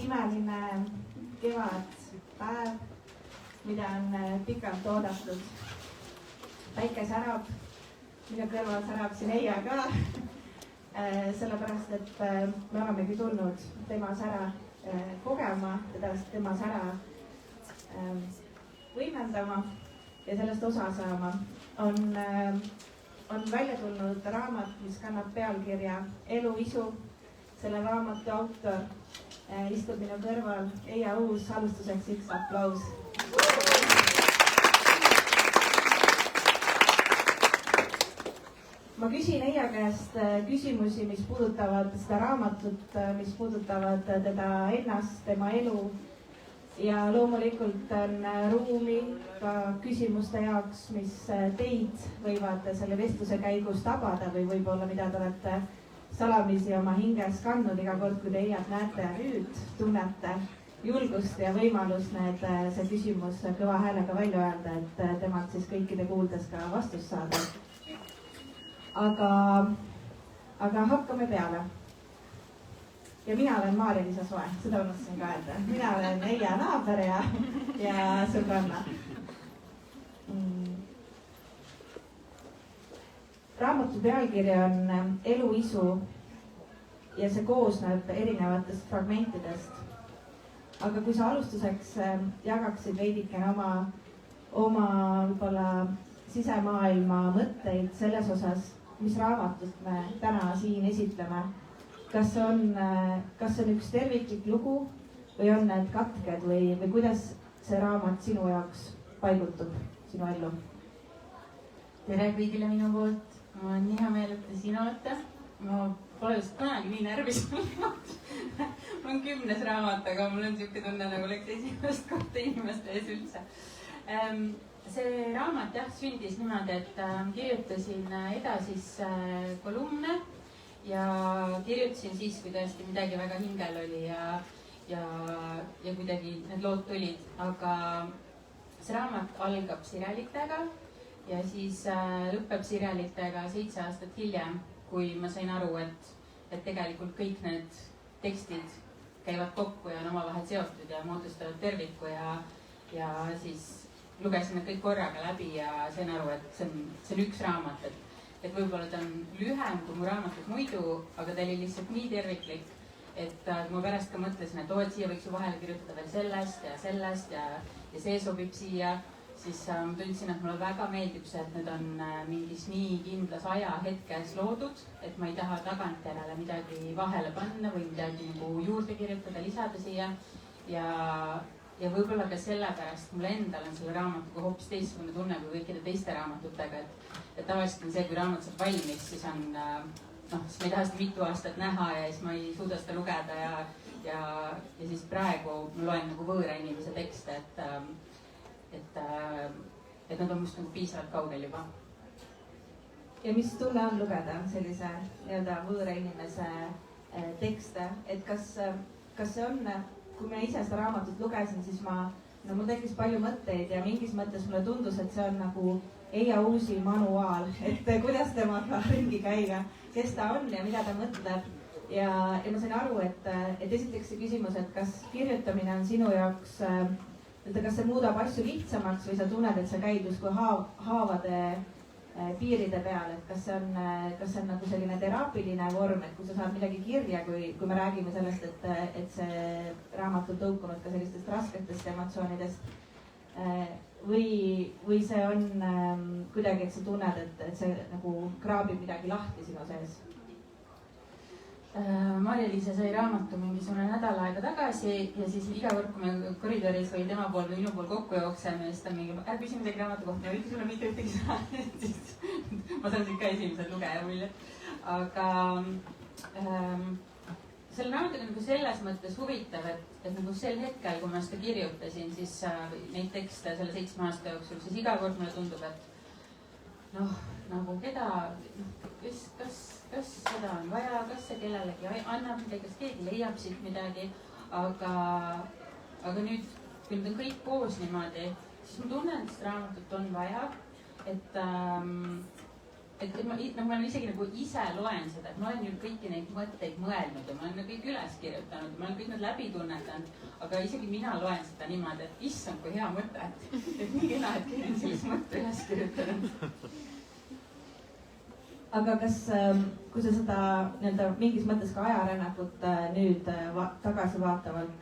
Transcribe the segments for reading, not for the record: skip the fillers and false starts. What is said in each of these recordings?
imeline kevadpäev, mida on pikalt oodatud. Päike särab, minu kõrval särab siin Eija ka, sellepärast, et me olemegi tulnud tema sära kogema, tema sära võimendama ja sellest osa saama. On välja tulnud raamat, mis kannab pealkirja Elu isu. Selle raamatu autor istub minu kõrval Eija Uus, alustuseks üks aplaus. Ma küsin Eija käest küsimusi, mis puudutavad seda raamatut, mis puudutavad teda ennast, tema elu. Ja loomulikult on ruumi ka küsimuste jaoks, mis teid võivad selle vestluse käigus tabada või võib-olla mida te olete salamisi oma hinges kandnud iga kord, kui te Eijat näete ja nüüd tunnete julgust ja võimalust see küsimus kõva häälega välja öelda, et temalt siis kõikide kuuldes ka vastus saada. Aga hakkame peale. Ja mina olen Maarja-Liisa Soe, seda unustasin ka öelda. Mina olen Eija naaber ja sõbranna. Raamatu pealkiri on Elu isu ja see koosneb erinevatest fragmentidest. Aga kui sa alustuseks jagaksid veidikene oma võib-olla sisemaailma mõtteid selles osas, mis raamatut me täna siin esitleme, kas on üks terviklik lugu või on need katked või kuidas see raamat sinu jaoks paigutub sinu ellu? Tere kõigile minu poolt. Ma on nii hea meel, et te siin olete. Ma pole just kunagi nii närvis olnud. Mul on 10. raamat, aga mul on siuke tunne, nagu oleks esimest kohta inimeste ees üldse. See raamat sündis niimoodi, et kirjutasin edasis kolumne ja kirjutasin siis, kui tõesti midagi väga hingel oli ja kuidagi need lood tulid. Aga see raamat algab sirelitega ja siis lõpeb sirelitega 7 aastat hiljem, kui ma sain aru, et tegelikult kõik need tekstid käivad kokku ja on omavahel seotud ja moodustavad terviku ja siis lugesin need kõik korraga läbi ja sain aru, et see on üks raamat, et võib-olla ta on lühem kui mu raamatud muidu, aga ta oli lihtsalt nii terviklik, et ma pärast ka mõtlesin, et siia võiks ju vahele kirjutada veel sellest ja see sobib siia, siis tundsin, et mulle väga meeldib see, et need on mingis nii kindlas ajahetkes loodud, et ma ei taha tagantjärele midagi vahele panna või midagi nagu juurde kirjutada, lisada siia ja võib-olla ka sellepärast mulle endal on selle raamatuga hoopis teistsugune tunne kui kõikide teiste raamatutega, et tavaliselt on see, kui raamat saab valmis, siis on, siis ma ei taha seda mitu aastat näha ja siis ma ei suuda seda lugeda ja siis praegu ma loen nagu võõra inimese tekste, et nad on must nagu piisavalt kaugel juba. Ja mis tunne on lugeda sellise nii-öelda võõra inimese tekste, et kas see on, kui ma ise seda raamatut lugesin, siis mul tekkis palju mõtteid ja mingis mõttes mulle tundus, et see on nagu Eija Uusi manuaal, et kuidas temaga ringi käia, kes ta on ja mida ta mõtleb. Ja ma sain aru, et esiteks see küsimus, et kas kirjutamine on sinu jaoks, kas see muudab asju lihtsamaks või sa tunned, et sa käid justkui haavade piiride peal, et kas see on nagu selline teraapiline vorm, et kui sa saad midagi kirja, kui me räägime sellest, et see raamat on tõukunud ka sellistest rasketest emotsioonidest või see on kuidagi, et sa tunned, et see nagu kraabib midagi lahti sinu sees? Maarja-Liisa sai raamatu mingisugune nädal aega tagasi ja siis iga kord, kui me koridoris või tema pool või minu pool kokku jookseme ja siis ta mingi, küsi midagi raamatu kohta ja üldse sulle mitte ühtegi sõna, siis ma saan siit ka esimesed lugeja mulje. Aga selle raamatuga nagu selles mõttes huvitav, et nagu sel hetkel, kui ma seda kirjutasin, siis neid tekste selle 7 aasta jooksul, siis iga kord mulle tundub, et nagu keda, kas seda on vaja, kas see kellelegi annab midagi, kas keegi leiab siit midagi, aga nüüd, kui need on kõik koos niimoodi, siis ma tunnen, et seda raamatut on vaja, et ma olen isegi nagu ise loen seda, et ma olen ju kõiki neid mõtteid mõelnud ja ma olen kõik üles kirjutanud, ma olen kõik need läbi tunnetanud, aga isegi mina loen seda niimoodi, et issand, kui hea mõte, et nii kena, et keegi on sellise mõtte üles kirjutanud. aga kas, kui sa seda nii-öelda mingis mõttes ka ajarännakut nüüd tagasivaatavalt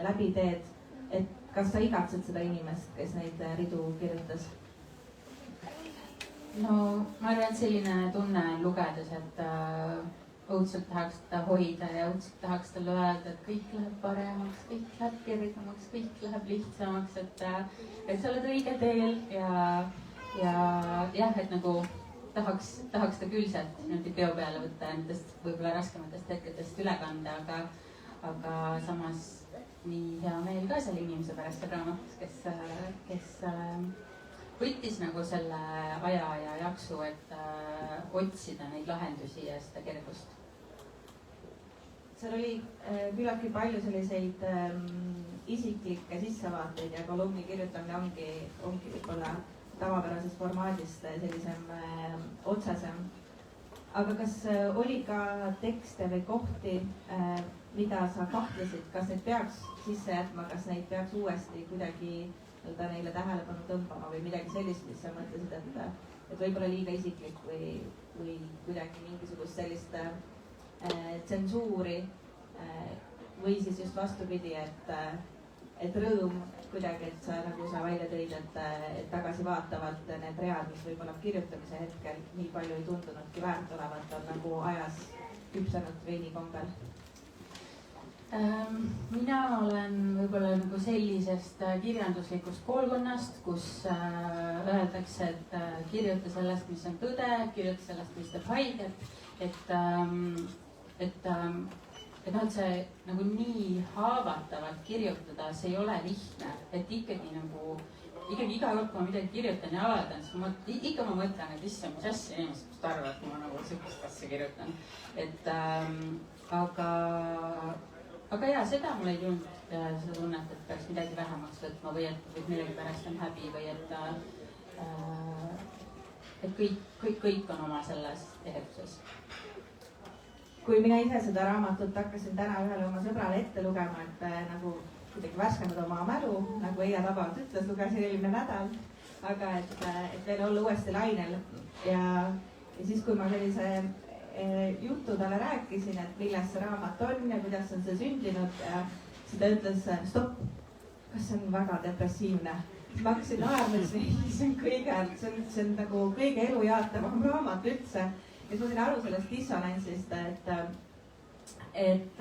läbi teed, et kas sa igatsed seda inimest, kes neid ridu kirjutas? No ma arvan, et selline tunne on lugedes, et õudselt tahaks teda hoida ja õudselt tahaks talle öelda, et kõik läheb paremaks, kõik läheb kergemaks, kõik läheb lihtsamaks, et sa oled õige teel ja jah, et nagu tahaks ta küll sealt niimoodi peo peale võtta ja nendest võib-olla raskematest hetkedest üle kanda, aga samas nii hea meel ka selle inimese pärast seal raamatus, kes võttis nagu selle aja ja jaksu, et otsida neid lahendusi ja seda kergust. seal oli küllaltki palju selliseid isiklikke sissevaateid ja kolumni kirjutamine ongi võib-olla tavapärasest formaadist sellisem otsesem. aga kas oli ka tekste või kohti, mida sa kahtlesid, kas neid peaks sisse jätma, kas neid peaks uuesti kuidagi neile tähelepanu tõmbama või midagi sellist, mis sa mõtlesid, et võib-olla liiga isiklik või kuidagi mingisugust sellist tsensuuri või siis just vastupidi, et rõõm kuidagi, et sa välja tõid, et tagasivaatavalt need read, mis võib-olla kirjutamise hetkel nii palju ei tundunudki väärt olevat, on nagu ajas küpsenud veinikombel. Mina olen võib-olla nagu sellisest kirjanduslikust koolkonnast, kus öeldakse, et kirjuta sellest, mis on tõde, kirjuta sellest, mis teeb haiget, et see nagu nii haavatavalt kirjutada, see ei ole lihtne, et ikkagi iga kord, kui ma midagi kirjutan ja avaldan, siis ma mõtlen, et issand, mis asja inimesed arvavad, et ma nagu sihukest asja kirjutan. Aga jaa, seda mul ei tulnud seda tunnet, et peaks midagi vähemaks võtma või et millegi pärast on häbi või et kõik on oma selles tegevuses. Kui mina ise seda raamatut hakkasin täna ühele oma sõbrale ette lugema, et nagu kuidagi värskendada oma mälu, nagu Eija Tabavalt ütles, lugesin eelmine nädal, aga et veel olla uuesti lainel ja siis, kui ma sellise juttu talle rääkisin, et millest see raamat on ja kuidas on see sündinud ja siis ta ütles, stopp, kas see on väga depressiivne. Ma hakkasin naerma, ütlesin, see on nagu kõige elujaatavam raamat üldse. Ja siis ma sain aru sellest dissonantsist, et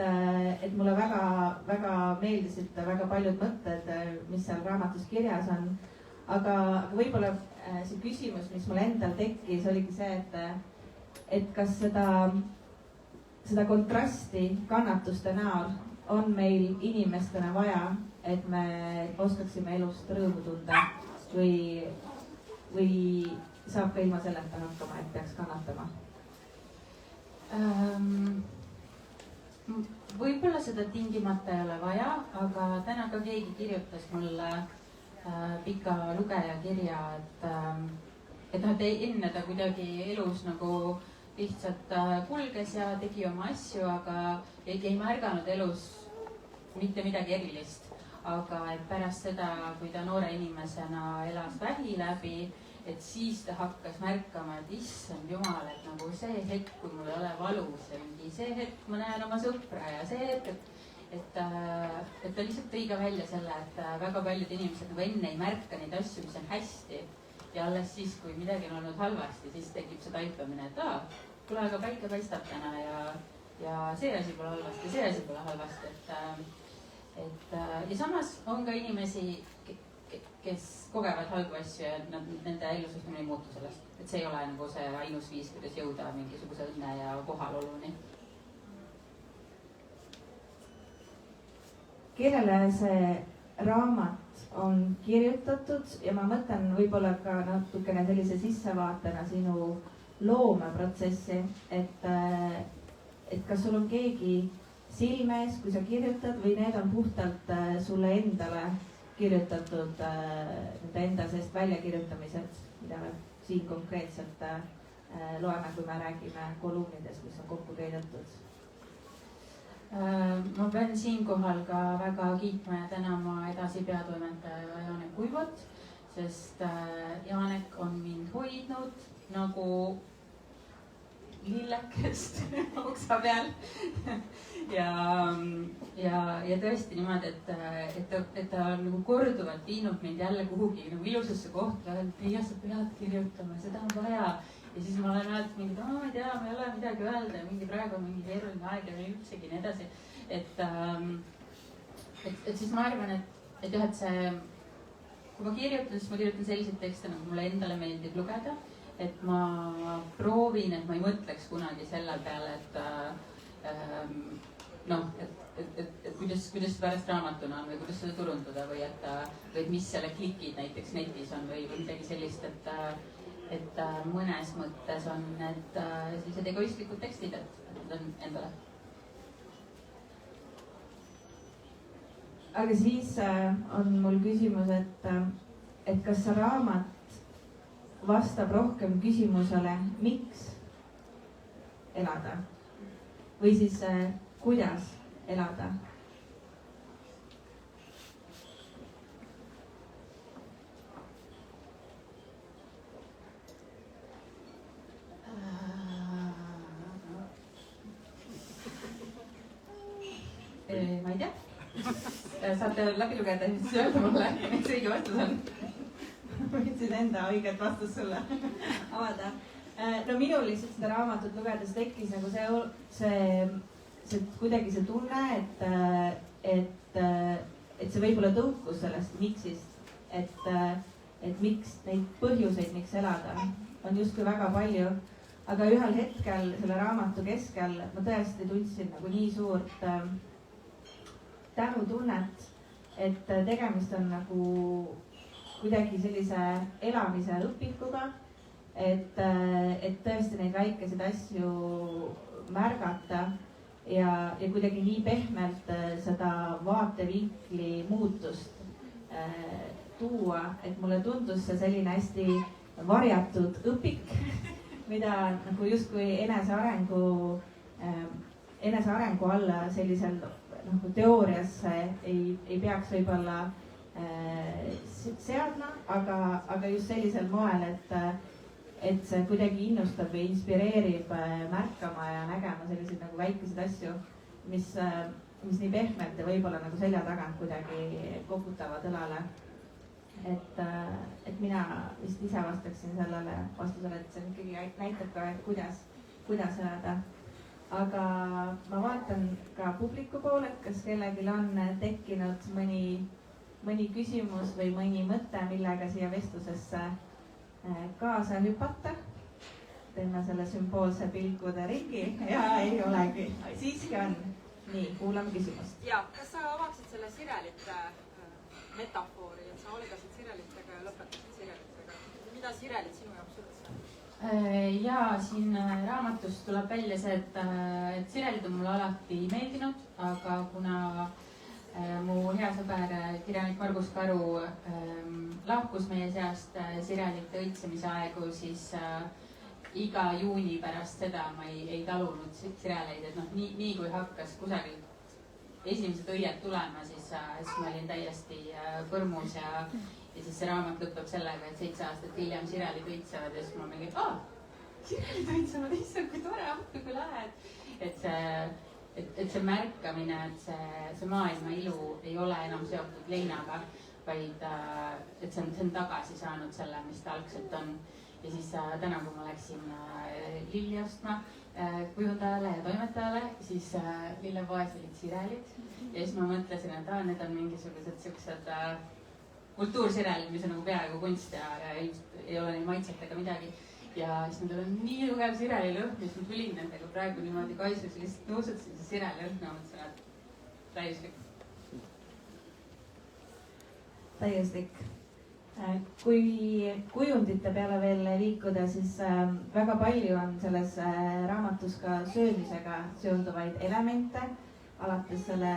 mulle väga meeldisid väga paljud mõtted, mis seal raamatus kirjas on. Aga võib-olla see küsimus, mis mul endal tekkis, oligi see, et kas seda kontrasti kannatuste näol on meil inimestena vaja, et me oskaksime elust rõõmu tunda või saab ka ilma selleta hakkama, et peaks kannatama? Võib-olla seda tingimata ei ole vaja, aga täna ka keegi kirjutas mulle pika lugeja kirja, et enne ta kuidagi elus nagu lihtsalt kulges ja tegi oma asju, aga ei märganud elus mitte midagi erilist. Aga et pärast seda, kui ta noore inimesena elas vähi läbi, et siis ta hakkas märkama, et issand jumal, et nagu see hetk, kui mul ei ole valus ja mingi see hetk ma näen oma sõpra ja see hetk, et ta lihtsalt tõi ka välja selle, et väga paljud inimesed nagu enne ei märka neid asju, mis on hästi. Ja alles siis, kui midagi on olnud halvasti, siis tekib see taipamine, et kuule, aga päike paistab täna ja see asi pole halvasti, see asi pole halvasti. Ja samas on ka inimesi, kes kogevad halbu asju ja nende ellusuhtumine ei muutu sellest. Et see ei ole nagu see ainus viis, kuidas jõuda mingisuguse õnne ja kohaloluni. Kellele see raamat on kirjutatud ja ma mõtlen võib-olla ka natukene sellise sissevaatena sinu loomeprotsessi, et kas sul on keegi silme ees, kui sa kirjutad või need on puhtalt sulle endale kirjutatud nende enda seest väljakirjutamised, mida siin konkreetselt loeme, kui me räägime kolumnidest, mis on kokku köidetud? Ma pean siinkohal ka väga kiitma ja tänama edasi peatoimetaja Janek Uibot, sest Janek on mind hoidnud nagu lillekest uksa peal ja tõesti niimoodi, et ta on nagu korduvalt viinud mind jälle kuhugi nagu ilusasse kohta, et ei, sa pead kirjutama, seda on vaja. Ja siis ma olen öelnud mingi, ma ei tea, ma ei ole midagi öelda ja mingi praegu on mingi keeruline aeg ja üldsegi nii edasi. Et siis ma arvan, et jah, et see, kui ma kirjutan, siis ma kirjutan selliseid tekste, nagu mulle endale meeldib lugeda. Et ma proovin, et ma ei mõtleks kunagi selle peale, et kuidas pärast raamatuna on või kuidas seda turundada või et mis selle klikid näiteks netis on või midagi sellist, et mõnes mõttes on need sellised egoistlikud tekstid, et need on endale. Aga siis on mul küsimus, et kas see raamat vastab rohkem küsimusele, miks elada või siis kuidas elada? Ma ei tea. Saate läbi lugeda ja siis öelda mulle, mis õige vastus on. Võtsin enda õiget vastust sulle avada. No minul lihtsalt seda raamatut lugedes tekkis nagu see kuidagi see tunne, et see võib-olla tõukus sellest miksist, et miks neid põhjuseid, miks elada, on justkui väga palju. Aga ühel hetkel selle raamatu keskel ma tõesti tundsin nagu nii suurt tänutunnet, et tegemist on nagu kuidagi sellise elamise õpikuga, et tõesti neid väikeseid asju märgata ja kuidagi nii pehmelt seda vaatevinkli muutust tuua, et mulle tundus see selline hästi varjatud õpik, mida nagu justkui enesearengu alla sellisel nagu teooriasse ei peaks võib-olla seadma, aga just sellisel moel, et see kuidagi innustab või inspireerib märkama ja nägema selliseid nagu väikeseid asju, mis nii pehmelt ja võib-olla nagu selja tagant kuidagi koputavad õlale. Et mina vist ise vastaksin sellele vastusele, et see ikkagi näitab ka, kuidas elada. Aga ma vaatan ka publiku poole, et kas kellelgi on tekkinud mõni küsimus või mõni mõte, millega siia vestlusesse kaasa hüpata. Teeme selle sümboolse pilkude ringi ja ei olegi. Siiski on. Nii, kuulame küsimust. Ja, kas sa avaksid selle sirelite metafoori, et sa algasid sirelitega ja lõpetasid sirelitega? Mida sirelit sinu jaoks üldse? Ja siin raamatus tuleb välja see, et sirelid on mulle alati meeldinud, aga kuna mu hea sõber kirjanik Margus Karu lahkus meie seast sirelite õitsemise aegu, siis iga juuni pärast seda ma ei talunud sireleid, et nii kui hakkas kusagilt esimesed õied tulema, siis ma olin täiesti põrmus ja siis see raamat lõpeb sellega, et 7 aastat hiljem sirelid õitsevad ja siis ma mingi, sirelid õitsevad, issand, kui tore, appi, kui lahe, et see märkamine, et see maailma ilu ei ole enam seotud leinaga, vaid et see on tagasi saanud selle, mis ta algselt on. Ja siis täna, kui ma läksin lilli ostma kujundajale ja toimetajale, siis lillepoes olid sirelid ja siis ma mõtlesin, et need on mingisugused siuksed kultuursirelid, mis on nagu peaaegu kunst ja ei ole neil maitset ega midagi. Ja siis nendel on nii tugev sirelilõhn, mis ma tulin nendega praegu niimoodi kaisus ja lihtsalt nuusutasin see sirelilõhna, mõtlesin, et täiuslik. Täiuslik. Kui kujundite peale veel liikuda, siis väga palju on selles raamatus ka söömisega seonduvaid elemente, alates selle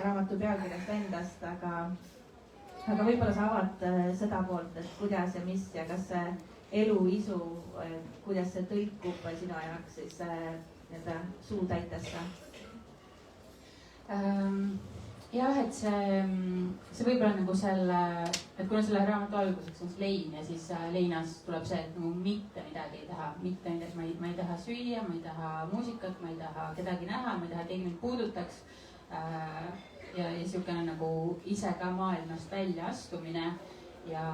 raamatu pealkirjast endast, aga võib-olla sa avad seda poolt, et kuidas ja mis ja kas eluisu, kuidas see tõlkub sinu jaoks siis nii-öelda suutäitesse? Jah, et see võib-olla nagu et kuna selle raamatu alguseks on lein ja siis leinas tuleb see, et nagu mitte midagi ei taha, mitte midagi, ma ei taha süüa, ma ei taha muusikat, ma ei taha kedagi näha, ma ei taha, et keegi mind puudutaks. Ja niisugune nagu ise ka maailmast välja astumine ja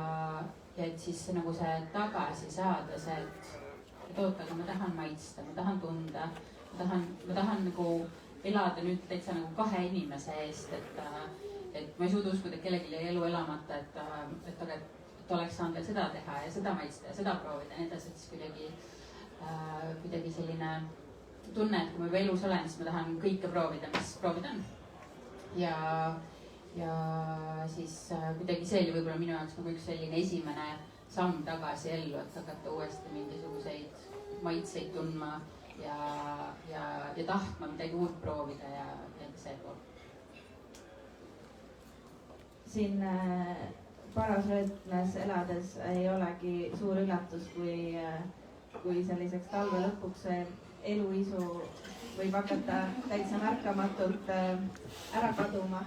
et siis nagu see tagasi saada, see, et oota, aga ma tahan maitsta, ma tahan tunda, ma tahan nagu elada nüüd täitsa nagu kahe inimese eest, et ma ei suuda uskuda, et kellelgi jäi elu elamata, et oleks saanud veel seda teha ja seda maitsta ja seda proovida ja nii edasi, et siis kuidagi selline tunne, et kui ma juba elus olen, siis ma tahan kõike proovida, mis proovida on. Ja siis kuidagi see oli võib-olla minu jaoks nagu üks selline esimene samm tagasi ellu, et hakata uuesti mingisuguseid maitseid tundma ja tahtma midagi uut proovida ja see pool. Siin Parasröötmes elades ei olegi suur üllatus, kui selliseks talve lõpuks eluisu võib hakata täitsa märkamatult ära kaduma.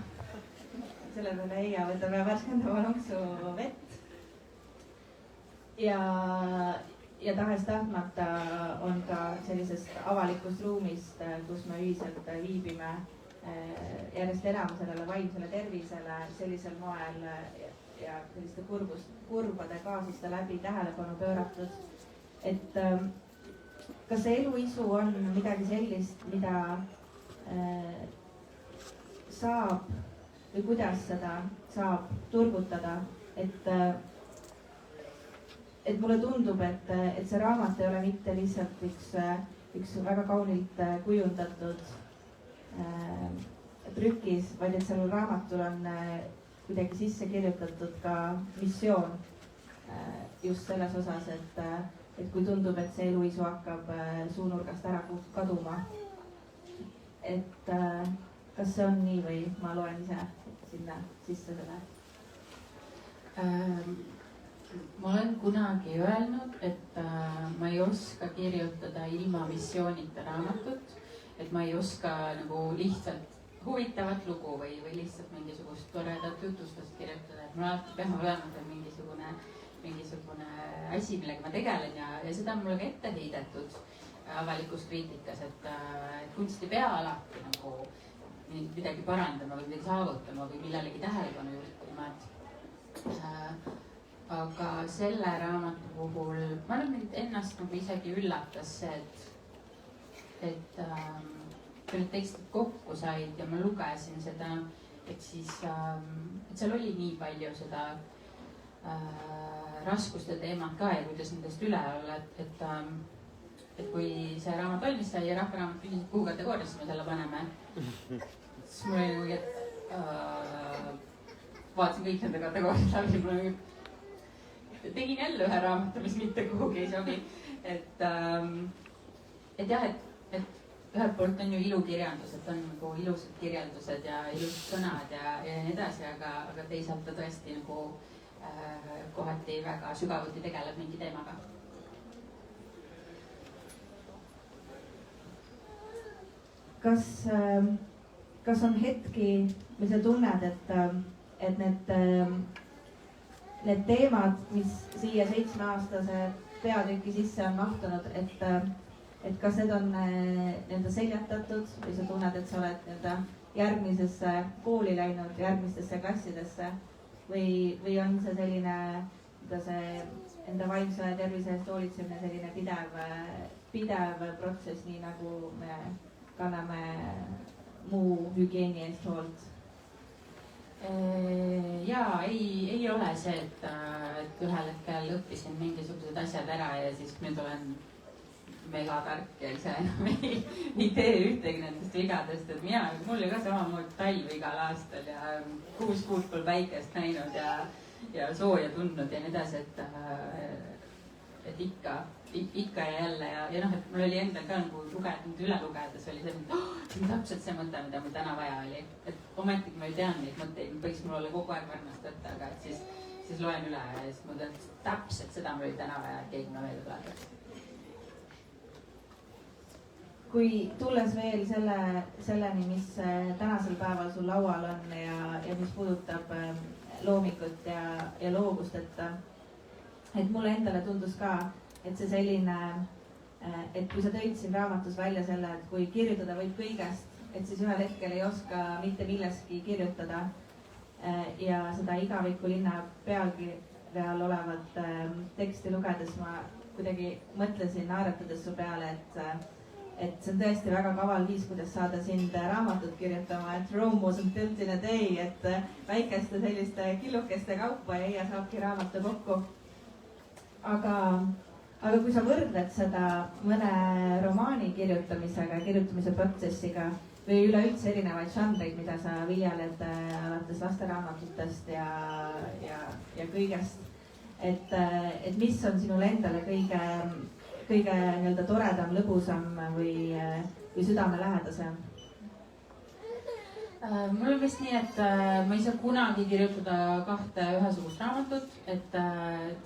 Selle peale Eija võtab värskendava lonksu vett. Ja tahes-tahtmata on ka sellisest avalikust ruumist, kus me ühiselt viibime, järjest enam sellele vaimsele tervisele sellisel moel ja selliste kurbade kaasuste läbi tähelepanu pööratud. Et kas see eluisu on midagi sellist, mida saab või kuidas seda saab turgutada, et mulle tundub, et see raamat ei ole mitte lihtsalt üks väga kaunilt kujundatud trükis, vaid et sellel raamatul on kuidagi sisse kirjutatud ka missioon just selles osas, et kui tundub, et see eluisu hakkab suunurgast ära kaduma. Et kas see on nii või ma loen ise sinna sisse selle? Ma olen kunagi öelnud, et ma ei oska kirjutada ilma missioonita raamatut, et ma ei oska nagu lihtsalt huvitavat lugu või lihtsalt mingisugust toredat jutustust kirjutada, et mul alati peab olema mingisugune asi, millega ma tegelen ja seda on mulle ka ette heidetud avalikus kriitikas, et kunst ei pea alati nagu midagi parandama või midagi saavutama või millelegi tähelepanu juhtima, aga selle raamatu puhul ma arvan, et ennast nagu isegi üllatas see, et kui need tekstid kokku said ja ma lugesin seda, et siis et seal oli nii palju seda raskuste teemat ka ja kuidas nendest üle olla, et kui see raamat valmis sai ja Rahvaraamat küsis, kuhu kategooriasse me selle paneme, siis mul oli nagu, et vaatasin kõik nende kategooriad läbi, mul oli tegin jälle ühe raamatu, mis mitte kuhugi ei sobi. Et jah, et ühelt poolt on ju ilukirjandus, et on nagu ilusad kirjeldused ja ilusad sõnad ja nii edasi, aga teisalt ta tõesti nagu kohati väga sügavuti tegeleb mingi teemaga. Kas on hetki, või sa tunned, et need teemad, mis siia 7-aastase peatüki sisse on mahtunud, et kas need on nii-öelda seljatatud või sa tunned, et sa oled nii-öelda järgmisesse kooli läinud, järgmistesse klassidesse või on see selline, see enda vaimse tervise eest hoolitsemine selline pidev protsess, nii nagu me kanname muu hügieeni eest hoolt? Jaa, ei ole see, et ühel hetkel õppisin mingisugused asjad ära ja siis nüüd olen megatark ja ise enam ei tee ühtegi nendest vigadest, et mul oli ka samamoodi talv igal aastal ja 6 kuud pole päikest näinud ja sooja tundnud ja nii edasi, et ikka ja jälle ja noh, et mul oli endal ka nagu üle lugedes oli see, et see on täpselt see mõte, mida mul täna vaja oli, et ometigi ma ei tean neid mõtteid, võiks mul olla kogu aeg varnast võtta, aga et siis siis loen üle ja siis ma tean, et täpselt seda mul oli täna vaja, et keegi mulle meelde tuletaks. kui tulles veel selleni, mis tänasel päeval sul laual on ja mis puudutab loomikut ja loovust, et mulle endale tundus ka, et see selline, et kui sa tõid siin raamatus välja selle, et kui kirjutada võib kõigest, et siis ühel hetkel ei oska mitte millestki kirjutada ja seda Igaviku linna pealkirjal olevat teksti lugedes ma kuidagi mõtlesin naeratades su peale, et see on tõesti väga kaval viis, kuidas saada sind raamatut kirjutama, et Rome wasn't built in a day, et väikeste selliste killukeste kaupa ja Eija saabki raamatu kokku. Aga kui sa võrdled seda mõne romaani kirjutamisega, kirjutamise protsessiga või üleüldse erinevaid žanreid, mida sa viljeled alates lasteraamatutest ja kõigest, et mis on sinule endale kõige nii-öelda toredam, lõbusam või südamelähedasem? Mul on vist nii, et ma ei saa kunagi kirjutada kahte ühesugust raamatut, et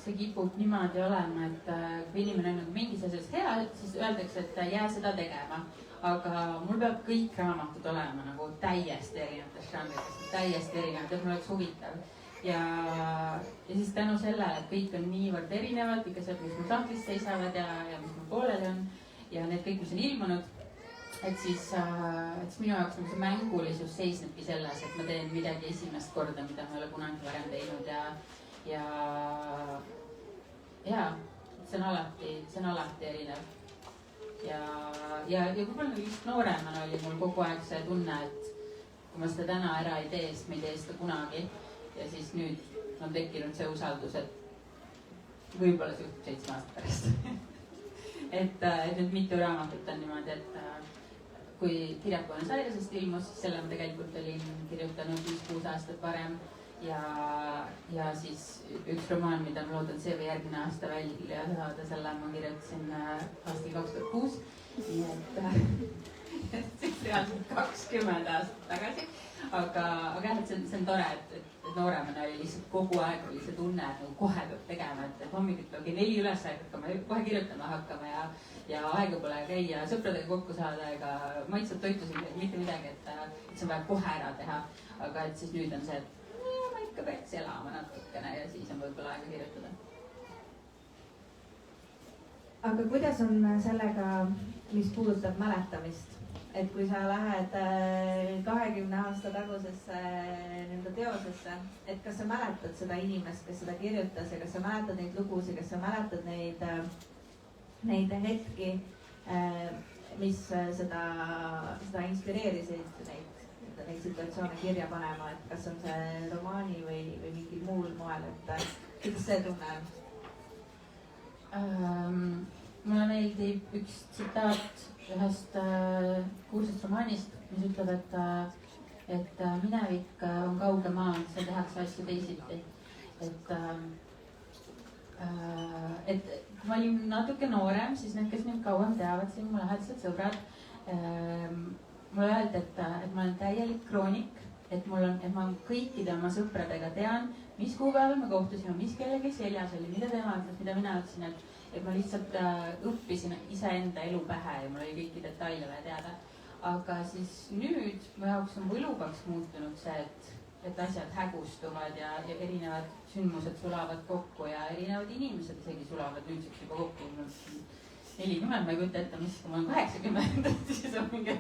see kipub niimoodi olema, et kui inimene on nagu mingis asjas hea, siis öeldakse, et jää seda tegema. Aga mul peab kõik raamatud olema nagu täiesti erinevatest žanritest, täiesti erinevad, et mul oleks huvitav. Ja siis tänu sellele, et kõik on niivõrd erinevad, ikka sealt, mis mul sahtlis seisavad ja mis mul pooleli on ja need kõik, mis on ilmunud, et siis minu jaoks nagu see mängulisus seisnebki selles, et ma teen midagi esimest korda, mida ma ei ole kunagi varem teinud ja see on alati erinev. Ja võib-olla just nooremana oli mul kogu aeg see tunne, et kui ma seda täna ära ei tee, siis ma ei tee seda kunagi. Ja siis nüüd on tekkinud see usaldus, et võib-olla see juhtub 7 aastat pärast. et nüüd mitu raamatut on niimoodi, et kui Kirjakoone Sairasest ilmus, siis selle ma tegelikult olin kirjutanud 5-6 aastat varem. Ja siis üks romaan, mida ma loodan see või järgmine aasta välja saada, selle ma kirjutasin aastal 2006. Nii et siis reaalselt 20 aastat tagasi. Aga jah, et see on tore, et nooremana oli lihtsalt kogu aeg oli see tunne, et nagu kohe peab tegema, et hommikuti kell 4 üles hakkama, kohe kirjutama hakkama ja aega pole käia sõpradega kokku saada ega maitsvat toitu siin, mitte midagi, et see on vaja kohe ära teha. Aga et siis nüüd on see, et ma ikka peaks elama natukene ja siis on võib-olla aega kirjutada. Aga kuidas on sellega, mis puudutab mäletamist? Et kui sa lähed 20 aasta tagusesse nende teosesse, et kas sa mäletad seda inimest, kes seda kirjutas ja kas sa mäletad neid lugusid, kas sa mäletad neid hetki, mis seda inspireerisid, neid situatsioone kirja panema, et kas on see romaani või mingil muul moel, et kuidas see tunne on? Mulle meeldib üks tsitaat ühest kuulsast romaanist, mis ütleb, et minevik on kauge maa, seal tehakse asju teisiti. Et kui ma olin natuke noorem, siis need, kes mind kauem teavad, siin mu lähedased sõbrad, mulle öeldi, et ma olen täielik kroonik, et ma kõikide oma sõpradega tean, mis kuupäeval me kohtusime, mis kellegi seljas oli, mida tema ütles, mida mina ütlesin, et ma lihtsalt õppisin iseenda elu pähe ja mul oli kõiki detaile vaja teada. Aga siis nüüd mu jaoks on võluvaks muutunud see, et asjad hägustuvad ja erinevad sündmused sulavad kokku ja erinevad inimesed isegi sulavad nüüdseks juba kokku. 40, ma ei kujuta ette, mis, kui ma olen 80, siis on mingi,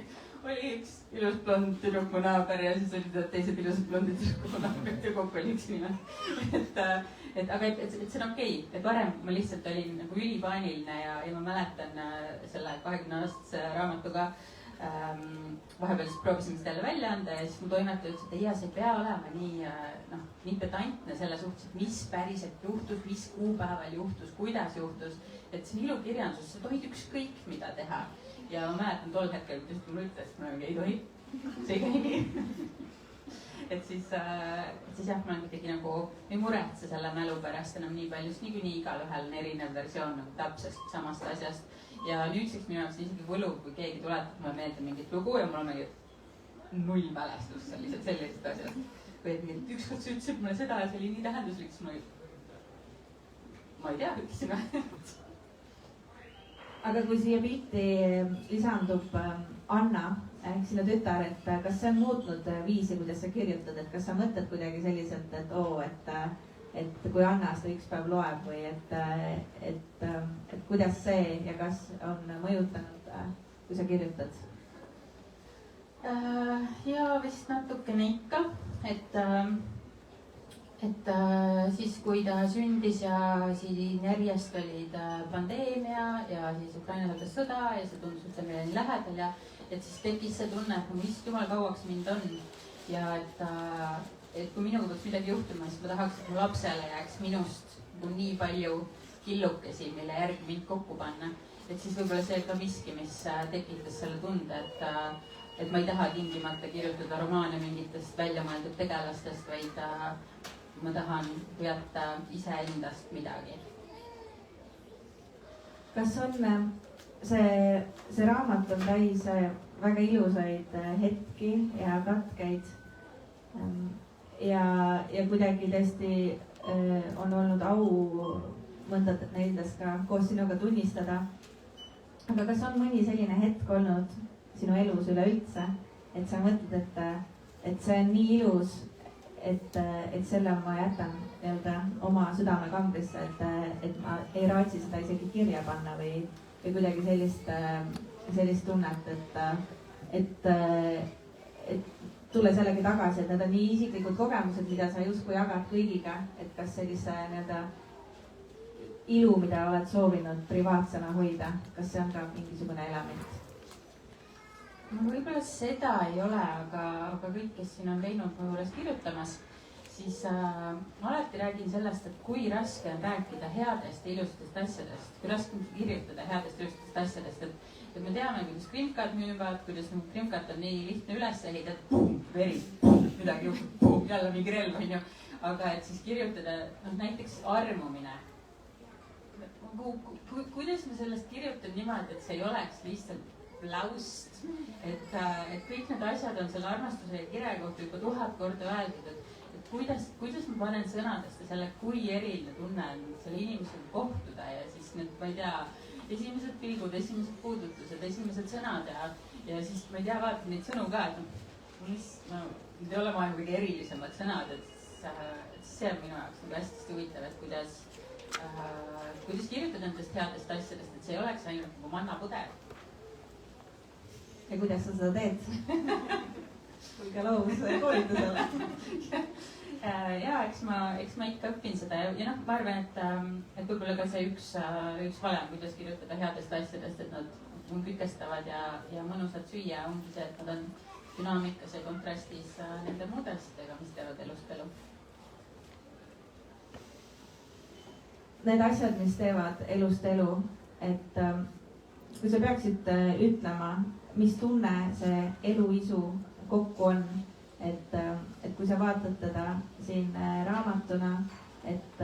oli üks ilus blond tüdruk mu naaber ja siis olid teised ilusad blondid tüdruk mu naaber ja kokku oli üks inimene. Aga see on okei, et varem ma lihtsalt olin nagu ülipaaniline ja ma mäletan selle 20-aastase raamatuga vahepeal siis proovisime seda jälle välja anda ja siis mu toimetaja ütles, et ei, see ei pea olema nii pedantne selle suhtes, et mis päriselt juhtus, mis kuupäeval juhtus, kuidas juhtus. Et see on ilukirjandus, sa tohid ükskõik mida teha. Ja ma mäletan tol hetkel, just kui mulle ütles, et ma ei tohi, see ei käi nii. Et siis jah, ma olen ikkagi nagu ei muretse selle mälu pärast enam nii palju, sest niikuinii igalühel on erinev versioon nagu täpselt samast asjast. Ja nüüdseks minu jaoks isegi võlub, kui keegi tuletab mulle meelde mingit lugu ja mul on mingi 0 mälestust sellisest asjast. või et ükskord sa ütlesid mulle seda ja see oli nii tähenduslik, siis ma ei tea, ütlesin või. aga kui siia pilti lisandub Anna ehk sinu tütar, et kas see on muutnud viisi, kuidas sa kirjutad, et kas sa mõtled kuidagi selliselt, et et kui Anna seda üks päev loeb või et kuidas see ja kas on mõjutanud, kui sa kirjutad? Ja vist natukene ikka, et siis kui ta sündis ja siin järjest olid pandeemia ja siis Ukrainas hakkas sõda ja see tundus üldse meile nii lähedal ja et siis tekkis see tunne, et mis jumal kauaks mind on ja et kui minuga peaks midagi juhtuma, siis ma tahaks, et mu lapsele jääks minust nii palju killukesi, mille järgi mind kokku panna. Et siis võib-olla see ka miski, mis tekitas selle tunde, et ma ei taha tingimata kirjutada romaane mingitest väljamõeldud tegelastest, vaid ma tahan jätta iseendast midagi. Kas on see raamat on täis väga ilusaid hetki ja katkeid ja kuidagi tõesti on olnud au mõnda nendest ka koos sinuga tunnistada. Aga kas on mõni selline hetk olnud sinu elus üleüldse, et sa mõtled, et see on nii ilus, et selle ma jätan nii-öelda oma südamekambrisse, et ma ei raatsi seda isegi kirja panna või kuidagi sellist tunnet, et tulla sellega tagasi, et need on nii isiklikud kogemused, mida sa justkui jagad kõigiga, et kas sellise nii-öelda ilu, mida oled soovinud privaatsena hoida, kas see on ka mingisugune element? No võib-olla seda ei ole, aga kõik, kes siin on käinud mu juures kirjutamas, siis ma alati räägin sellest, et kui raske on rääkida headest ja ilustest asjadest, kui raske on kirjutada headest ja ilustest asjadest, et me teame, kuidas krimkad müüvad, kuidas krimkat on nii lihtne üles ehitada, veri, midagi juhtub, jälle mingi relv, on ju, aga et siis kirjutada, näiteks armumine. Kuidas ma sellest kirjutan niimoodi, et see ei oleks lihtsalt laust, et kõik need asjad on selle armastuse ja kire kohta juba 1000 korda öeldud, et kuidas ma panen sõnadesse selle, kui eriline tunne on selle inimesega kohtuda ja siis need, ma ei tea, esimesed pilgud, esimesed puudutused, esimesed sõnad ja siis ma ei tea, vaatan neid sõnu ka, et need ei ole maailma kõige erilisemad sõnad, et see on minu jaoks nagu hästi huvitav, et kuidas kirjutada nendest headest asjadest, et see ei oleks ainult nagu mannapudel. Ja kuidas sa seda teed? Kuulge loovuskoolitusele. Ja eks ma ikka õpin seda ja ma arvan, et võib-olla ka see üks valem, kuidas kirjutada headest asjadest, et nad on kütkestavad ja mõnusad süüa, ongi see, et nad on dünaamikas ja kontrastis nende muude asjadega, mis teevad elust elu. Need asjad, mis teevad elust elu, et kui sa peaksid ütlema, mis tunne see eluisu kokku on, et kui sa vaatad teda siin raamatuna, et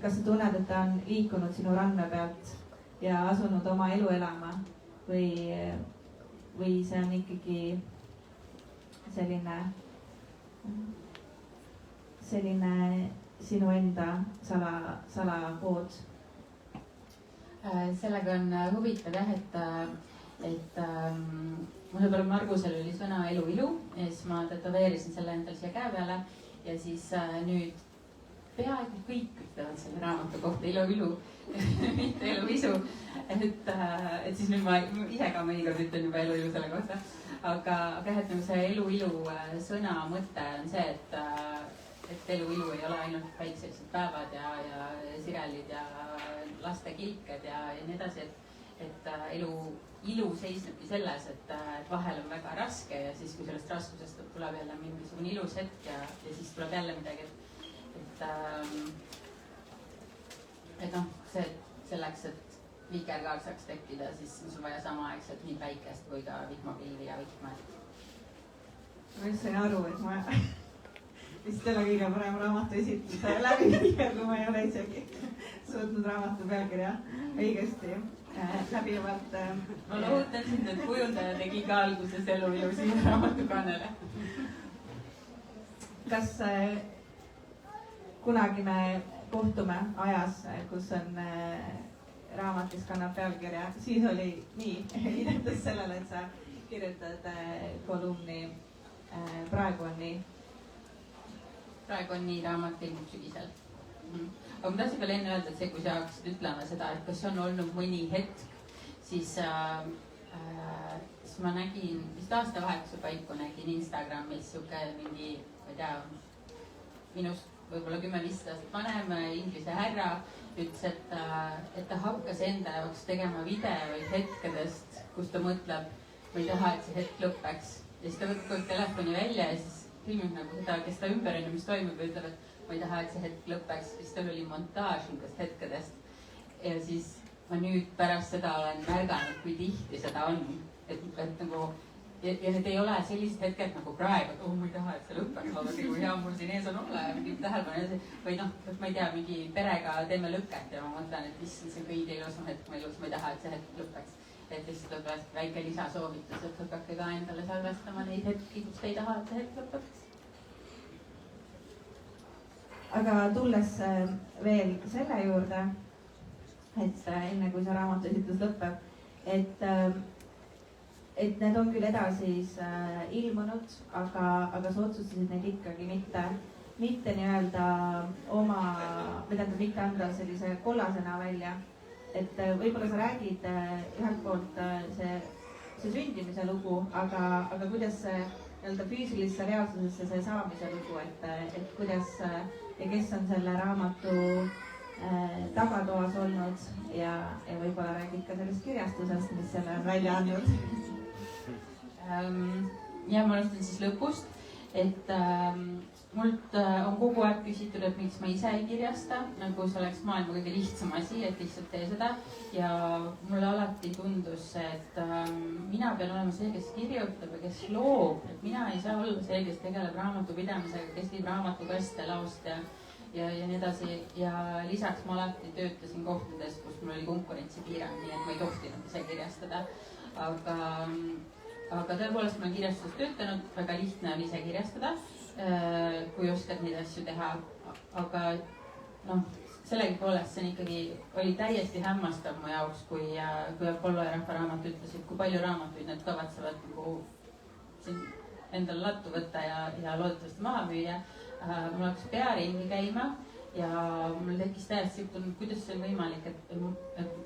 kas sa tunned, et ta on liikunud sinu randme pealt ja asunud oma elu elama või see on ikkagi selline sinu enda salakood? Sellega on huvitav jah, et mul sõbral Margusel oli sõna elu-ilu ja siis ma tätoveerisin selle endal siia käe peale ja siis nüüd peaaegu kõik ütlevad selle raamatu kohta elu-ilu, mitte elu-isu. Et siis nüüd ma ise ka mõnikord ütlen juba elu-ilu selle kohta. Aga et see elu-ilu sõna mõte on see, et elu-ilu ei ole ainult päikselised päevad ja sirelid ja laste kilked ja nii edasi, et ilu seisnebki selles, et vahel on väga raske ja siis, kui sellest raskusest tuleb jälle mingisugune ilus hetk ja siis tuleb jälle midagi, et selleks, et vikerkaar saaks tekkida, siis on vaja samaaegselt nii päikest kui ka vihmapilvi ja vihma. Ma just sain aru, et ma vist ei ole kõige parem raamatu esitluse läbi viia, kui ma ei ole isegi suutnud raamatu pealkirja õigesti läbivalt. Ma lohutan sind, et kujundaja tegi ka alguses elu-ilu siia raamatu kannele. kas kunagi me kohtume ajas, kus on raamat, mis kannab pealkirja, siis oli nii, viidates sellele, et sa kirjutad kolumni Praegu on nii. Praegu on nii raamat ilmub sügisel. Aga ma tahtsin veel enne öelda, et see, kui sa hakkasid ütlema seda, et kas on olnud mõni hetk, siis ma nägin, vist aastavahetuse paiku nägin Instagramis siuke mingi, ma ei tea, minust võib-olla 10-15 aastat vanem inglise härra ütles, et ta hakkas enda jaoks tegema videoid hetkedest, kus ta mõtleb, ma ei taha, et see hetk lõpeks. Ja siis ta võtab telefoni välja ja siis filmib nagu seda, kes ta ümber on ja mis toimub ja ütleb, et ma ei taha, et see hetk lõpeks. Siis tal oli montaaž nendest hetkedest. Ja siis ma nüüd pärast seda olen märganud, kui tihti seda on. Et nagu, ja need ei ole sellised hetked nagu praegu, et ma ei taha, et see lõpeks, aga kui hea mul siin ees on olla ja mingi tähelepanu. Või noh, ma ei tea, mingi perega teeme lüket ja ma mõtlen, et issand, see kõige ilusam hetk mu elus, ma ei taha, et see hetk lõpeks. Et lihtsalt võib-olla väike lisasoovitus, et hakake ka endale salvestama neid hetki, kus te ei taha, et see hetk lõpeks. Aga tulles veel selle juurde, et enne kui see raamatuesitlus lõpeb, et need on küll edasi ilmunud, aga sa otsustasid neid ikkagi mitte nii-öelda oma, mitte anda sellise kollasena välja. Et võib-olla sa räägid ühelt poolt see sündimise lugu, aga kuidas nii-öelda füüsilisse reaalsusesse see saamise lugu, et kuidas ja kes on selle raamatu tagatoas olnud ja võib-olla räägid ka sellest kirjastusest, mis selle on välja andnud. Ja ma alustan siis lõpust, et mult on kogu aeg küsitud, et miks ma ise ei kirjasta, nagu see oleks maailma kõige lihtsam asi, et lihtsalt tee seda. Ja mulle alati tundus, et mina pean olema see, kes kirjutab ja kes loob, et mina ei saa olla see, kes tegeleb raamatupidamisega, kes viib raamatukaste laost ja nii edasi. Ja lisaks ma alati töötasin kohtades, kus mul oli konkurentsipiirang, nii et ma ei tohtinud ise kirjastada. Aga tõepoolest ma olen kirjastuses töötanud, väga lihtne on ise kirjastada, kui oskad neid asju teha. Aga noh, sellegipoolest see ikkagi oli täiesti hämmastav mu jaoks, kui Apollo ja Rahvaraamat ütlesid, kui palju raamatuid nad kavatsevad nagu endale lattu võtta ja loodetavasti maha müüa. Mul hakkas pea ringi käima ja mul tekkis täiesti siuke, kuidas see on võimalik, et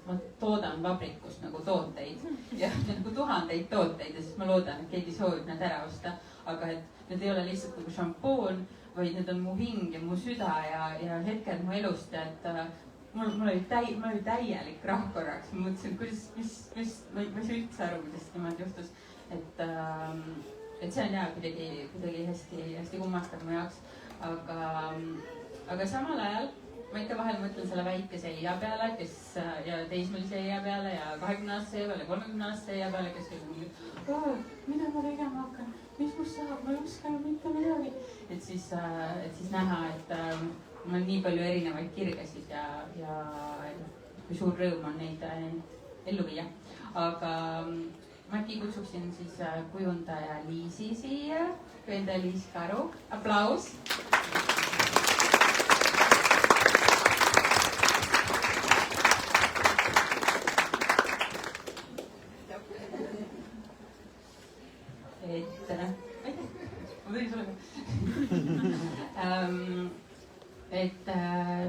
ma toodan vabrikus nagu tooteid ja nagu tuhandeid tooteid ja siis ma loodan, et keegi soovib need ära osta. Aga et need ei ole lihtsalt nagu šampoon, vaid need on mu hing ja mu süda ja hetked mu elust. Et mul oli täielik krahh korraks. Ma mõtlesin, ma ei saa üldse aru, kuidas niimoodi juhtus. Et see on jah kuidagi hästi kummastav mu jaoks. Aga samal ajal ma ikka vahel mõtlen selle väikese eia peale, ja teismelise eia peale ja 20-aastase eia peale, 30-aastase eia peale, kes oli mingi, mida ma tegema hakkan, mis must saab, ma ei oska mitte midagi. Et siis näha, et mul on nii palju erinevaid kirgesid ja kui suur rõõm on neid ellu viia. Aga ma äkki kutsuksin siis kujundaja Liisi siia, kujundaja Liis Karu, aplaus.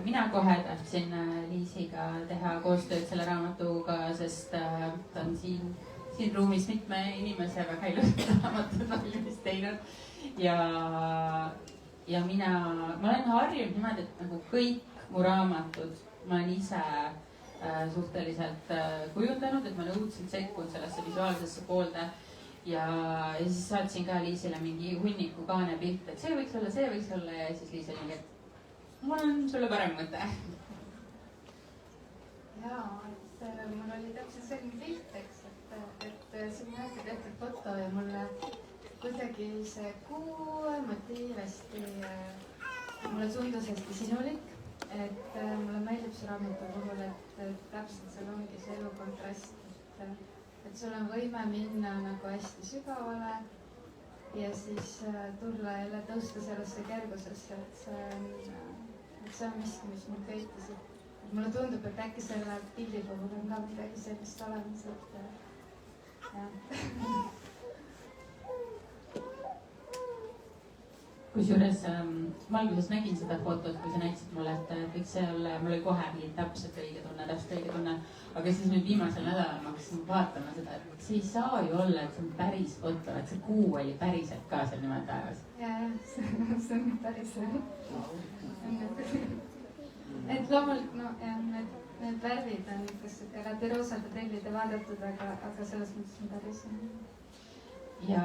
Mina kohe tahtsin Liisiga teha koostööd selle raamatuga, sest ta on siin ruumis mitme inimese väga ilusat raamatut valmis teinud. Ja ma olen harjunud niimoodi, et nagu kõik mu raamatud ma olen ise suhteliselt kujundanud, et ma olen õudselt sekkunud sellesse visuaalsesse poolde. Ja siis saatsin ka Liisile mingi hunniku kaanepilt, et see võiks olla ja siis Liis oli mingi, et mul on sulle parem mõte. Jaa, et mul oli täpselt selline pilt, eks, et siin näete tehtud foto ja mulle kuidagi see kuu motiiv mulle tundus hästi sinulik, et mulle meeldib see raamatu puhul, et täpselt seal ongi see elu kontrast, et sul on võime minna nagu hästi sügavale ja siis tulla jälle tõusta sellesse kergusesse, et see on miski, mis mul köitis. Mulle tundub, et äkki selle pildi puhul on ka midagi sellist olemas, et jah. Kusjuures ma alguses nägin seda fotot, kui sa näitasid mulle, et võiks see olla, mul oli kohe nii täpselt õige tunne. Aga siis nüüd viimasel nädalal ma hakkasin vaatama seda, et see ei saa ju olla, et see on päris foto, et see kuu oli päriselt ka seal niimoodi taevas. Jah, see on päris et loomulikult, no jah, need värvid on kas läbi roosade prillide vaadatud, aga selles mõttes on päris. Ja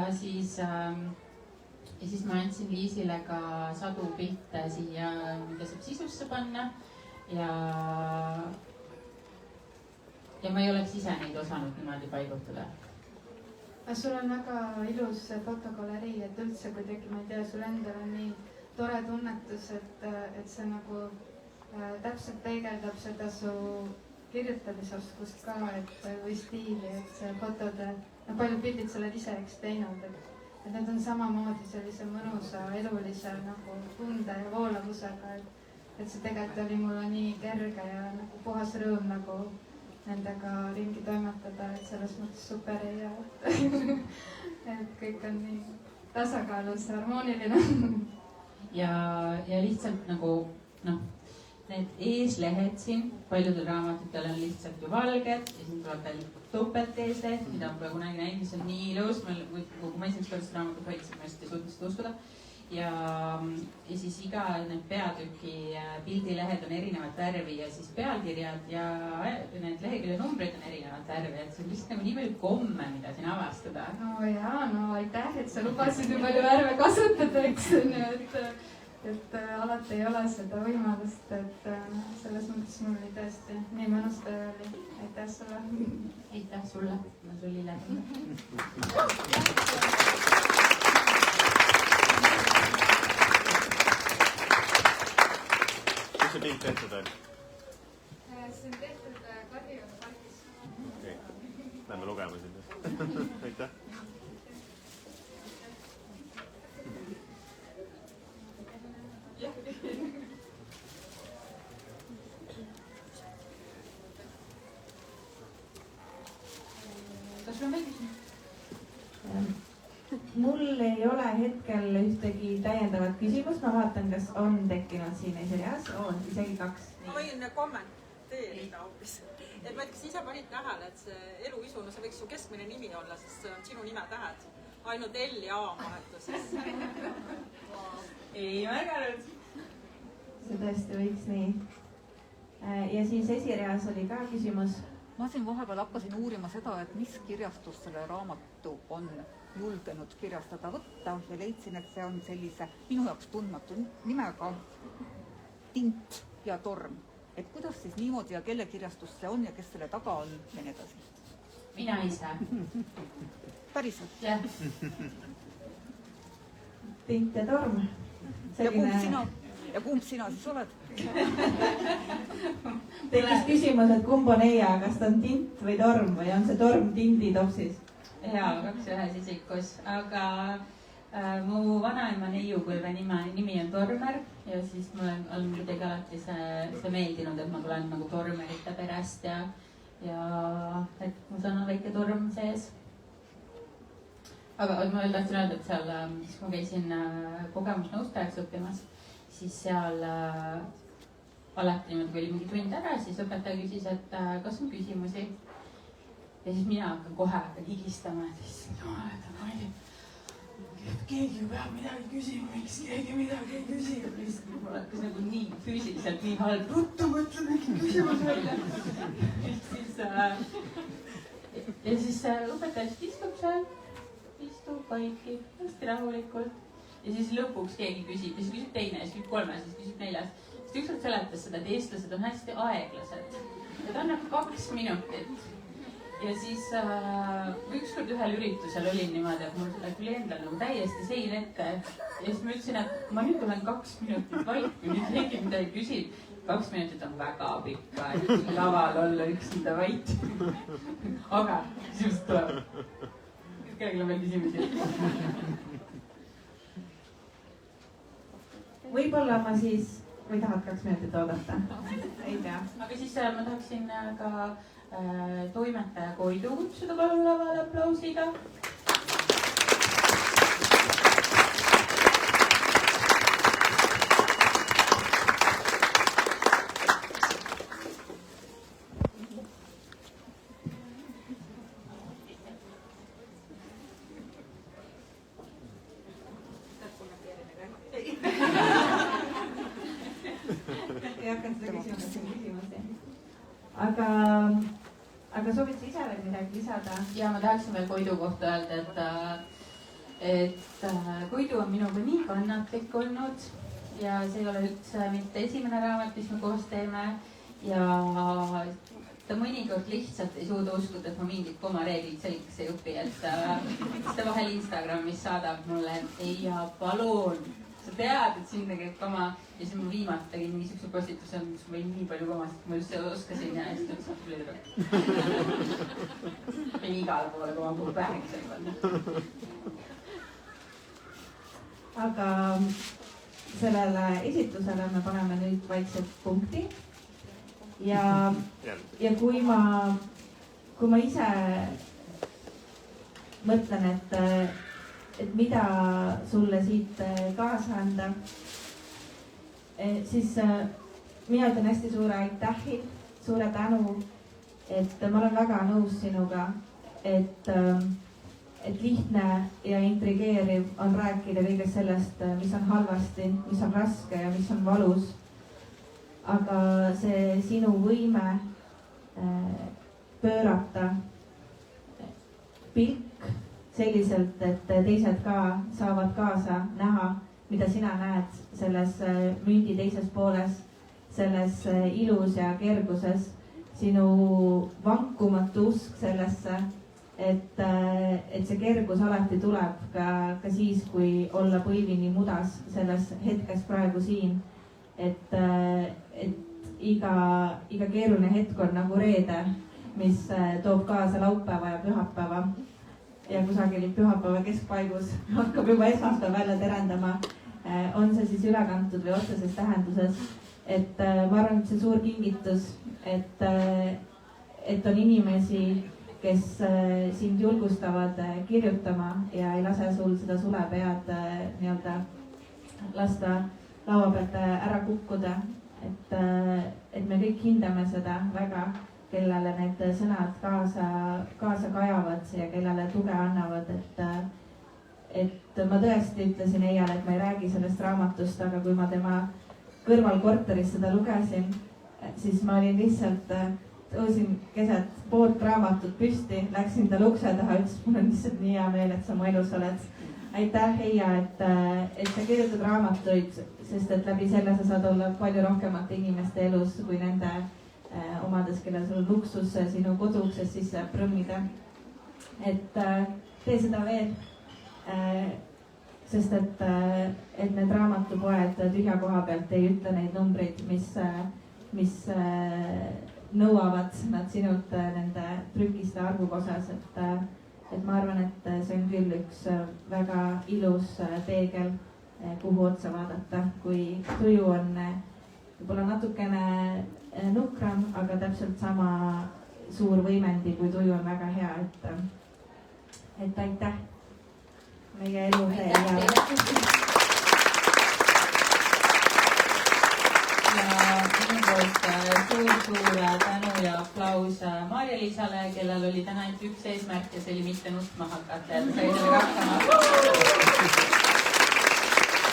siis ma andsin Liisile ka sadu pilte siia, mida saab sisusse panna ja ma ei oleks ise neid osanud niimoodi paigutada. Sul on väga ilus fotogalerii, et üldse kuidagi, ma ei tea, sul endal on nii tore tunnetus, et see nagu täpselt peegeldab seda su kirjutamisoskust ka, või stiili, et see fotode, paljud pildid sa oled ise teinud, et need on samamoodi sellise mõnusa, elulise nagu tunde ja voolavusega, et see tegelikult oli mulle nii kerge ja nagu puhas rõõm nagu nendega ringi toimetada, et selles mõttes super ja et kõik on nii tasakaalus, harmooniline. Ja lihtsalt nagu, need eeslehed siin, paljudel raamatutel on lihtsalt ju valged ja siin tuleb veel topelt eeslehed, mida ma pole kunagi näinud, mis on nii ilus. Kui ma esimest korda seda raamatut hoidsin, ma just ei suutnud seda uskuda. Ja siis iga need peatüki pildilehed on erinevat värvi ja siis pealkirjad ja need lehekülje numbrid on erinevat värvi, et see on lihtsalt nagu nii palju komme, mida siin avastada. No jaa, aitäh, et sa lubasid nii palju värve kasutada, eks, et alati ei ole seda võimalust, et selles mõttes mul oli tõesti nii mõnus töö oli. Aitäh sulle. Aitäh sulle. Ma sul läbi. Kus see pilt tehtud on? See on tehtud Kadrioru pargis. Okei, lähme lugema sinna. Aitäh. Mul ei ole hetkel ühtegi täiendavat küsimust, ma vaatan, kas on tekkinud siin esireas, isegi 2. Ma võin kommenteerida hoopis. Et ma kas ise panid tähele, et see eluisu, no see võiks su keskmine nimi olla, sest see on sinu nimetähed. Ainult L ja A vahetuses. Ei märganud. See tõesti võiks nii. Ja siis esireas oli ka küsimus. Ma siin vahepeal hakkasin uurima seda, et mis kirjastus selle raamatu on julgenud kirjastada võtta ja leidsin, et see on sellise minu jaoks tundmatu nimega Tint ja torm. Et kuidas siis niimoodi ja kelle kirjastus see on ja kes selle taga on ja nii edasi? Mina ise. Päriselt? Jah. Tint ja torm. Ja kumb sina siis oled? Tekkis küsimus, et kumb on Eija, kas ta on tint või torm või on see torm tindi topsis? Jaa, 2 ühes isikus, aga mu vanaema neiupõlve nimi on Tormer ja siis mul on kuidagi alati see meeldinud, et ma tulen nagu tormerite perest ja et mul on väike torm sees. Aga ma veel tahtsin öelda, et seal, siis kui ma käisin kogemusnõustajaks õppimas, siis seal alati niimoodi, kui oli mingi tund ära, siis õpetaja küsis, et kas on küsimusi. Ja siis mina hakkan kohe higistama, et siis keegi peab midagi küsima, miks keegi midagi ei küsi. Mul hakkas nagu nii füüsiliselt nii halb, ruttu mõtle mingi küsimus välja. Ja siis õpetaja istub seal, vaikib, hästi rahulikult. Ja siis lõpuks keegi küsib, ja siis küsib teine, siis küsib 3, siis küsib 4. Siis ükskord seletas seda, et eestlased on hästi aeglased. Ja ta annab 2 minutit. Ja siis ükskord ühel üritusel olin niimoodi, et mul tuli endal nagu täiesti sein ette. Ja siis ma ütlesin, et ma nüüd olen 2 minutit vait, kui nüüd keegi midagi küsib. 2 minutit on väga pikk aeg, laval olla üksinda vait. Aga küsimused tuleb. Kellelgi on veel küsimusi? võib-olla ma siis, või tahad 2 minutit oodata? Ei tea. aga siis ma tahaksin ka toimetaja Koidu kutsuda palun lavale aplausiga. Ei hakanud seda küsimusi. Aga soovid sa ise veel midagi lisada? Ja ma tahaksin veel Koidu kohta öelda, et Koidu on minuga nii kannatlik olnud ja see ei ole üldse mitte esimene raamat, mis me koos teeme ja ta mõnikord lihtsalt ei suuda uskuda, et ma mingit komareeglid selgeks ei õpi, et ta vahel Instagramis saadab mulle, et ei ja palun, sa tead, et sinna käib koma ja siis ma viimati tegin niisuguse postituse, kus ma võin nii palju komasid, kui ma just seda oskasin ja siis ta ütles, tuli lõdru. Võin igale poole koma puhul pähe panna. Aga sellele esitlusele me paneme nüüd vaikselt punkti ja kui ma ise mõtlen, et mida sulle siit kaasa anda, siis mina ütlen hästi suure aitähi, suure tänu, et ma olen väga nõus sinuga, et lihtne ja intrigeeriv on rääkida kõigest sellest, mis on halvasti, mis on raske ja mis on valus. Aga see sinu võime pöörata pilk selliselt, et teised ka saavad kaasa näha, mida sina näed selles mündi teises pooles, selles ilus ja kerguses, sinu vankumatu usk sellesse, et see kergus alati tuleb ka siis, kui olla põlvini mudas selles hetkes praegu siin. Et iga keeruline hetk on nagu reede, mis toob kaasa laupäeva ja pühapäeva. Ja kusagil pühapäeva keskpaigus hakkab juba esmaspäev välja terendama. On see siis ülekantud või otseses tähenduses. Et ma arvan, et see suur kingitus, et on inimesi, kes sind julgustavad kirjutama ja ei lase sul seda sulepead nii-öelda lasta laua pealt ära kukkuda. Et me kõik hindame seda väga, kellele need sõnad kaasa kajavad ja kellele tuge annavad. Et ma tõesti ütlesin Eiale, et ma ei räägi sellest raamatust, aga kui ma tema kõrval korteris seda lugesin, siis ma olin lihtsalt tõusin keset poolt raamatut püsti, läksin tal ukse taha, ütles, mul on lihtsalt nii hea meel, et sa mu elus oled. Aitäh, Eija, et sa kirjutad raamatuid, sest et läbi selle sa saad olla palju rohkemate inimeste elus kui nende omades, kellel sul on luksus sinu koduukses sisse prõmmida. Et tee seda veel, sest et need raamatupoed tühja koha pealt ei ütle neid numbreid, mis nõuavad nad sinult nende trükiste arvuga osas, et ma arvan, et see on küll üks väga ilus peegel, kuhu otsa vaadata, kui tuju on võib-olla natukene nukram, aga täpselt sama suur võimendi, kui tuju on väga hea, et aitäh meie elu suur tänu ja aplaus Maarja-Liisale, kellel oli täna ainult üks eesmärk ja see oli mitte nutma hakata ja ta sai sellega hakkama.